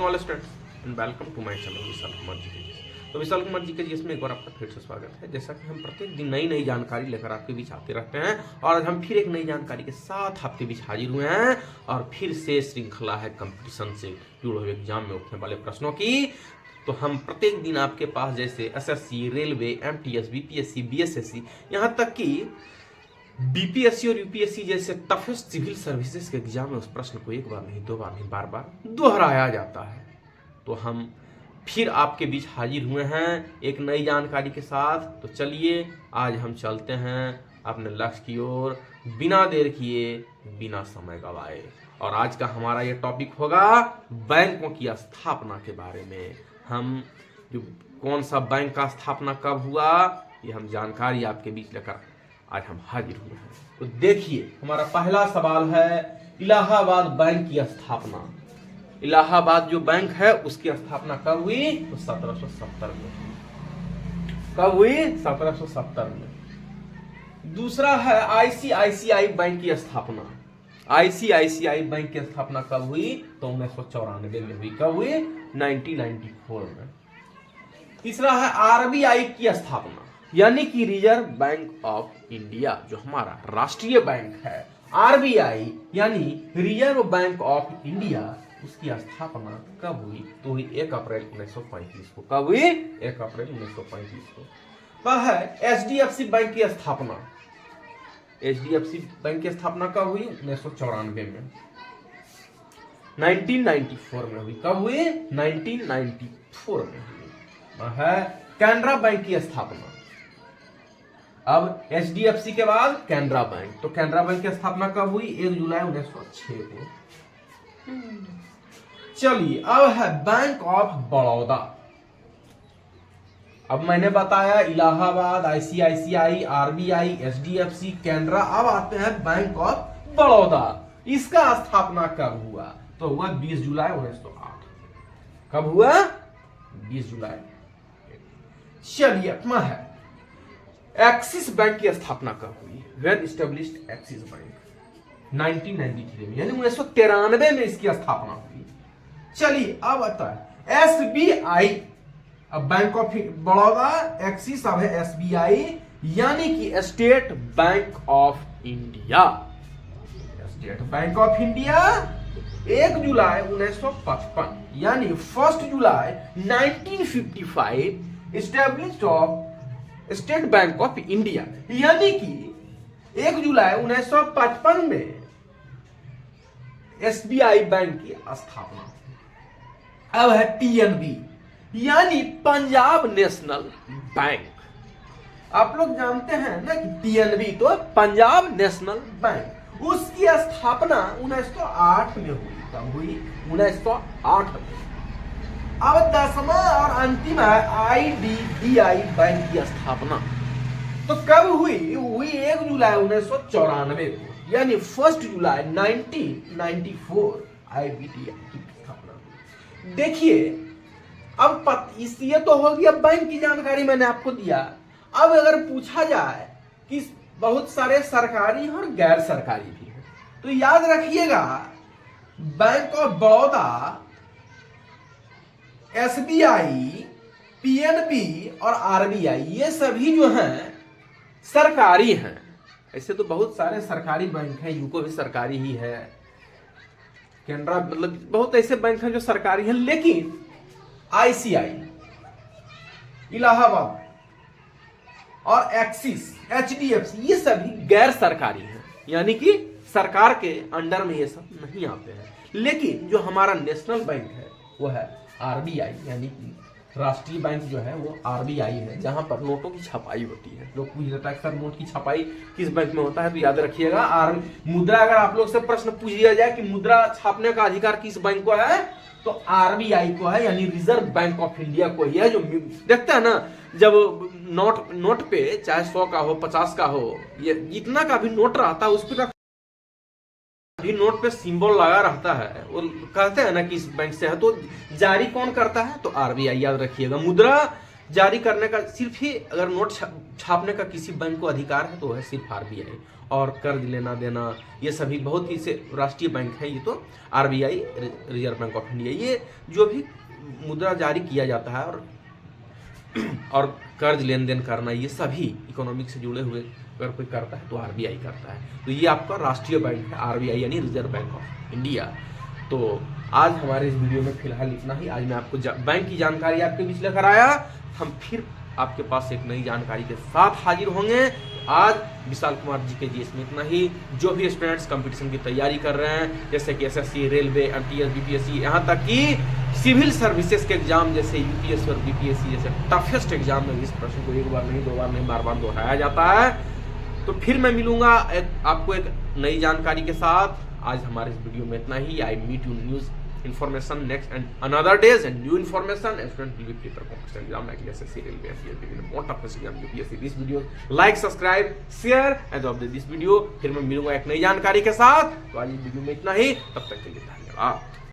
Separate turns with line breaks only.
All students and welcome to my channel Vishal Kumar ji के। तो विशाल कुमार जी के इसमें एक बार आपका फिर से स्वागत है। जैसा कि हम प्रत्येक दिन नई नई जानकारी लेकर आपके बीच आते रहते हैं और आज हम फिर एक नई जानकारी के साथ आपके बीच हाजिर हुए हैं और फिर से श्रृंखला है कंपटीशन से जुड़े हुए एग्जाम में उठने वाले प्रश्नों की। तो हम प्रत्येक दिन आपके पास जैसे SSC, railway, MTS, BPSC, BSSC, यहाँ तक कि बीपीएससी और यूपीएससी जैसे टफेस्ट सिविल सर्विसेज के एग्जाम में उस प्रश्न को एक बार नहीं, दो बार नहीं, बार बार दोहराया जाता है। तो हम फिर आपके बीच हाजिर हुए हैं एक नई जानकारी के साथ। तो चलिए आज हम चलते हैं अपने लक्ष्य की ओर बिना देर किए, बिना समय गवाए। और आज का हमारा ये टॉपिक होगा बैंकों की स्थापना के बारे में। हम जो कौन सा बैंक का स्थापना कब हुआ, ये हम जानकारी आपके बीच लेकर आज हम हाजिर हुए हैं। तो देखिए हमारा पहला सवाल है इलाहाबाद बैंक की स्थापना। इलाहाबाद जो बैंक है उसकी स्थापना कब हुई? तो 1770 में हुई। कब हुई? 1770 में। दूसरा है आईसीआईसीआई बैंक की स्थापना। आईसीआईसीआई बैंक की स्थापना कब हुई? तो 1994 में हुई। कब हुई? 1994 में। तीसरा है आरबीआई की स्थापना, यानी कि रिजर्व बैंक ऑफ इंडिया, जो हमारा राष्ट्रीय बैंक है। आरबीआई यानी रिजर्व बैंक ऑफ इंडिया, उसकी स्थापना कब हुई? तो हुई 1 अप्रैल 1935 को। कब हुई? 1 अप्रैल 1935 को। वह है एचडीएफसी बैंक की स्थापना। एचडीएफसी बैंक की स्थापना कब हुई? 1994 में। 1994 में हुई। कब हुई? 1994 में हुई। वह है कैनरा बैंक की स्थापना। अब एचडीएफसी के बाद कैनरा बैंक। तो कैनरा बैंक की स्थापना कब हुई? 1 जुलाई 1906 को। चलिए अब है बैंक ऑफ बड़ौदा। अब मैंने बताया Allahabad, ICICI, RBI, HDFC, Canara. अब आते हैं बैंक ऑफ बड़ौदा। इसका स्थापना कब हुआ? तो हुआ 20 जुलाई 1908। कब हुआ? 20 जुलाई। चलिए अगला है एक्सिस बैंक की स्थापना कब हुई? When established axis bank? 1993 में, यानी 1993 में इसकी स्थापना हुई। चलिए अब आता है एसबीआई। अब बैंक ऑफ बड़ौदा, एक्सिस, अब है एसबीआई, यानी कि state bank of India. State bank of India 1 जुलाई 1955, यानी 1 जुलाई 1955 established of state bank of India, यानी कि 1 जुलाई 1955 में एसबीआई बैंक की स्थापना। अब है पीएनबी, यानी पंजाब नेशनल बैंक। आप लोग जानते हैं ना कि पीएनबी तो पंजाब नेशनल बैंक, उसकी स्थापना 1908 में हुई। कब हुई? 1908 में। अब 10वां और अंतिम है आईडीबीआई बैंक की स्थापना। तो कब हुई? हुई 1 जुलाई 1994 को, यानी 1 जुलाई 1994 आईडीबीआई की स्थापना हुई। देखिए अब ये तो हो गया बैंक की जानकारी मैंने आपको दिया। अब अगर पूछा जाए कि बहुत सारे सरकारी और गैर सरकारी भी हैं, तो याद रखिएगा bank of Baroda, SBI, PNB और आरबीआई, ये सभी जो हैं सरकारी हैं। ऐसे तो बहुत सारे सरकारी बैंक हैं, यूको भी सरकारी ही है, कैनरा, मतलब बहुत ऐसे बैंक हैं जो सरकारी हैं। लेकिन आईसीआई, इलाहाबाद और एक्सिस, एचडीएफसी, ये सभी गैर सरकारी हैं, यानी कि सरकार के अंडर में ये सब नहीं आते हैं। लेकिन जो हमारा नेशनल बैंक है वो है आरबीआई, यानी कि राष्ट्रीय बैंक जो है वो आरबीआई है, जहां पर नोटों की छपाई होती है। लोग पूछ लेता है सर नोट की छपाई किस बैंक में होता है? तो याद रखिएगा मुद्रा, अगर आप लोग से प्रश्न पूछ लिया जाए कि मुद्रा छापने का अधिकार किस बैंक को है, तो आरबीआई को है, यानी रिजर्व बैंक ऑफ इंडिया को ही है। जो देखते हैं ना, जब नोट पे चाहे 100 का हो, 50 का हो, ये जितना का भी नोट रहता है उस पर भी नोट पे सिंबल लगा रहता है, वो कहते हैं ना कि इस बैंक से है। तो जारी कौन करता है? तो आरबीआई। याद रखिएगा मुद्रा जारी करने का सिर्फ ही अगर नोट छापने का किसी बैंक को अधिकार है तो है सिर्फ आरबीआई। और कर्ज लेना देना ये सभी बहुत ही से राष्ट्रीय बैंक है, ये तो RBI reserve bank of India, ये जो भी मुद्रा जारी किया जाता है और कर्ज लेन देन करना ये सभी इकोनॉमिक से जुड़े हुए अगर कोई करता है तो आरबीआई करता है। तो ये आपका राष्ट्रीय बैंक है आरबीआई यानी रिजर्व बैंक ऑफ इंडिया। तो आज हमारे इस वीडियो में फिलहाल इतना ही। आज मैं आपको बैंक की जानकारी आपके बीच लेकर आया। हम फिर आपके पास एक नई जानकारी के साथ हाजिर होंगे। आज विशाल कुमार GKGS में इतना ही। जो भी स्टूडेंट्स कंपटीशन की तैयारी कर रहे हैं जैसे कि एसएससी, रेलवे, एमटीएस, बीपीएससी, यहाँ तक कि सिविल सर्विसेज के एग्जाम जैसे यूपीएससी और बीपीएससी जैसे टफेस्ट एग्जाम में इस प्रश्न को एक बार नहीं, दो बार नहीं, बार बार दोहराया जाता है। तो फिर मैं मिलूंगा आपको एक नई जानकारी के साथ। आज हमारे इस वीडियो में इतना ही। I meet you news information next and another days and new information. Student will be prepare competition exam like SSC, railway, CSB, more tough exam UPSC. This video like, subscribe, share and update this video. फिर मैं मिलूंगा एक नई जानकारी के साथ। तो आज इस वीडियो में इतना ही, तब तक के लिए धन्यवाद।